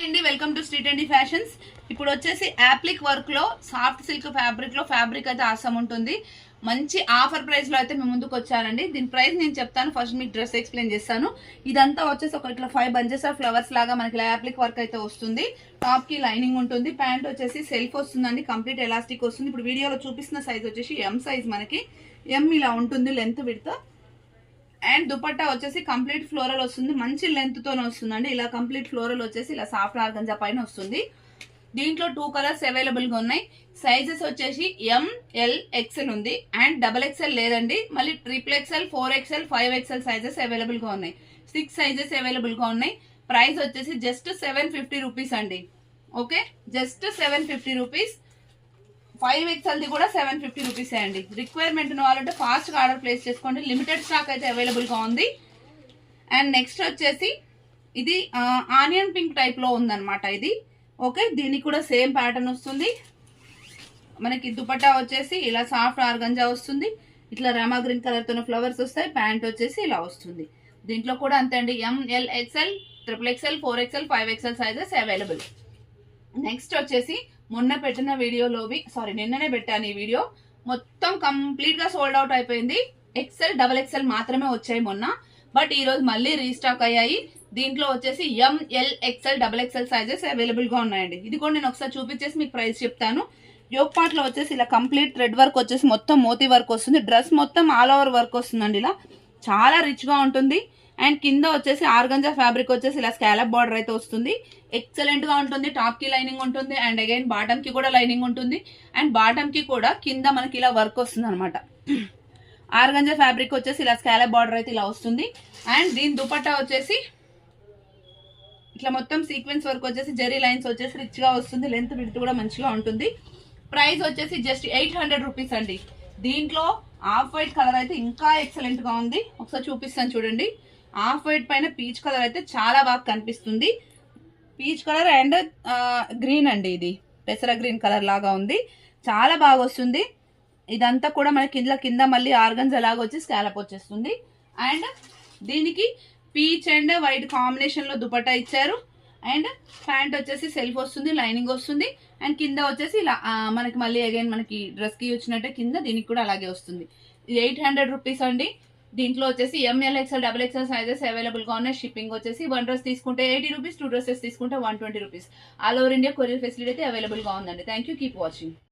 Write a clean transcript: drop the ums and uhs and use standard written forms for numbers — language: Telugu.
అండి వెల్కమ్ టు స్ట్రీట్ అండి ఫ్యాషన్స్. ఇప్పుడు వచ్చేసి యాప్లిక్ వర్క్ లో సాఫ్ట్ సిల్క్ ఫ్యాబ్రిక్ లో ఫ్యాబ్రిక్ అయితే ఆసం ఉంటుంది. మంచి ఆఫర్ ప్రైస్ లో అయితే మేము ముందుకు వచ్చానండి. దీని ప్రైస్ నేను చెప్తాను, ఫస్ట్ మీకు డ్రెస్ ఎక్స్ప్లెయిన్ చేస్తాను. ఇదంతా వచ్చేసి ఒక ఇట్లా 5 బంచెస్ ఆఫ్ ఫ్లవర్స్ లాగా మనకి యాప్లిక్ వర్క్ అయితే వస్తుంది. టాప్ కి లైనింగ్ ఉంటుంది, ప్యాంట్ వచ్చేసి సెల్ఫ్ వస్తుందండి, కంప్లీట్ ఎలాస్టిక్ వస్తుంది. ఇప్పుడు వీడియోలో చూపిస్తున్న సైజ్ వచ్చేసి ఎం సైజ్, మనకి ఎం ఇలా ఉంటుంది లెంత్ విడ్త్. అండ్ దుపట్టా వచ్చేసి కంప్లీట్ ఫ్లోరల్ వస్తుంది, మంచి లెంత్ తోనే వస్తుందండి. ఇలా కంప్లీట్ ఫ్లోరల్ వచ్చేసి ఇలా సాఫ్ట్ ఆర్గంజా పైన వస్తుంది. దీంట్లో 2 కలర్స్ అవైలబుల్ గా ఉన్నాయి. సైజెస్ వచ్చేసి ఎంఎల్ ఎక్స్ఎల్ ఉంది అండ్ డబల్ ఎక్స్ఎల్ లేదండి. మళ్ళీ triple XL, 4XL, 5XL sizes available గా ఉన్నాయి. 6 సైజెస్ అవైలబుల్ గా ఉన్నాయి. ప్రైస్ వచ్చేసి జస్ట్ 750 రూపీస్ అండి. Okay, just 750 rupees. 5XL the కూడా 750 రూపీస్ అండి. రిక్వైర్మెంట్ ఉన్న వాళ్ళంటే ఫాస్ట్ గా ఆర్డర్ ప్లేస్ చేసుకోండి, లిమిటెడ్ స్టాక్ అయితే అవైలబుల్ గా ఉంది. అండ్ నెక్స్ట్ వచ్చేసి ఇది ఆనియన్ పింక్ టైప్ లో ఉందన్నమాట ఇది. ఓకే, దీనికి కూడా సేమ్ ప్యాటర్న్ వస్తుంది. మనకి దుపట్టా వచ్చేసి ఇలా సాఫ్ట్ ఆర్గంజా వస్తుంది, ఇట్లా రామా గ్రీన్ కలర్ తో ఫ్లవర్స్ వస్తాయి. ప్యాంట్ వచ్చేసి ఇలా వస్తుంది. దీంట్లో కూడా అంతే అండి, M L XL, triple XL, 4XL, 5XL sizes available. Next వచ్చేసి మొన్న పెట్టిన వీడియోలోవి నిన్ననే పెట్టాను ఈ వీడియో, మొత్తం కంప్లీట్ గా సోల్డ్ అవుట్ అయిపోయింది. XL, XXL మాత్రమే వచ్చాయి మొన్న, బట్ ఈ రోజు మళ్ళీ రీస్టాక్ అయ్యాయి. దీంట్లో వచ్చేసి M L XL, XXL sizes available గా ఉన్నాయండి. ఇది కూడా నేను ఒకసారి చూపించేసి మీకు ప్రైస్ చెప్తాను. యోగ్ పార్ట్ లో వచ్చేసి ఇలా కంప్లీట్ థ్రెడ్ వర్క్ వచ్చేసి మొత్తం మోతీ వర్క్ వస్తుంది. డ్రెస్ మొత్తం ఆల్ ఓవర్ వర్క్ వస్తుందండి, ఇలా చాలా రిచ్ గా ఉంటుంది. అండ్ కింద వచ్చేసి ఆర్గంజా ఫ్యాబ్రిక్ వచ్చేసి ఇలా స్కాలప్ బార్డర్ అయితే వస్తుంది. ఎక్సలెంట్ గా ఉంటుంది. టాప్ కి లైనింగ్ ఉంటుంది అండ్ అగైన్ బాటమ్ కి కూడా లైనింగ్ ఉంటుంది. అండ్ బాటమ్ కి కూడా కింద మనకి ఇలా వర్క్ వస్తుంది అనమాట. ఆర్గంజా ఫ్యాబ్రిక్ వచ్చేసి ఇలా స్కాలప్ బార్డర్ అయితే ఇలా వస్తుంది. అండ్ దీని దుపట్టా వచ్చేసి ఇట్లా మొత్తం సీక్వెన్స్ వర్క్ వచ్చేసి జెరీ లైన్స్ వచ్చేసి రిచ్ గా వస్తుంది. లెంత్ విడ్త్ కూడా మంచిగా ఉంటుంది. ప్రైస్ వచ్చేసి జస్ట్ 800 రూపీస్ అండి. దీంట్లో ఆఫ్ వైట్ కలర్ అయితే ఇంకా ఎక్సలెంట్ గా ఉంది, ఒకసారి చూపిస్తాను చూడండి. ఆఫ్ వైట్ పైన పీచ్ కలర్ అయితే చాలా బాగా కనిపిస్తుంది. పీచ్ కలర్ అండ్ గ్రీన్ అండి, ఇది పెసర గ్రీన్ కలర్ లాగా ఉంది, చాలా బాగా వస్తుంది. ఇదంతా కూడా మనకి కింద మళ్ళీ ఆర్గన్స్ లాగా వచ్చి స్కాలప్ వచ్చేస్తుంది. అండ్ దీనికి పీచ్ అండ్ వైట్ కాంబినేషన్ లో దుపట్టా ఇచ్చారు. అండ్ ప్యాంట్ వచ్చేసి సెల్ఫ్ వస్తుంది, లైనింగ్ వస్తుంది. అండ్ కింద వచ్చేసి ఇలా మనకి మళ్ళీ అగైన్ మనకి డ్రెస్ కి వచ్చినట్టే కింద దీనికి కూడా అలాగే వస్తుంది. ఇది 800 రూపీస్ అండి. దీంట్లో వచ్చేసి M L XL, XXL sizes available గా ఉన్నాయి. షిప్పింగ్ వచ్చేసి 1 డ్రెస్ తీసుకుంటే 80 రూపీస్, 2 డ్రెస్సెస్ తీసుకుంటే 120 rupees. All over India courier facility అయితే అవైలబుల్ గా ఉందండి. Thank you, keep watching.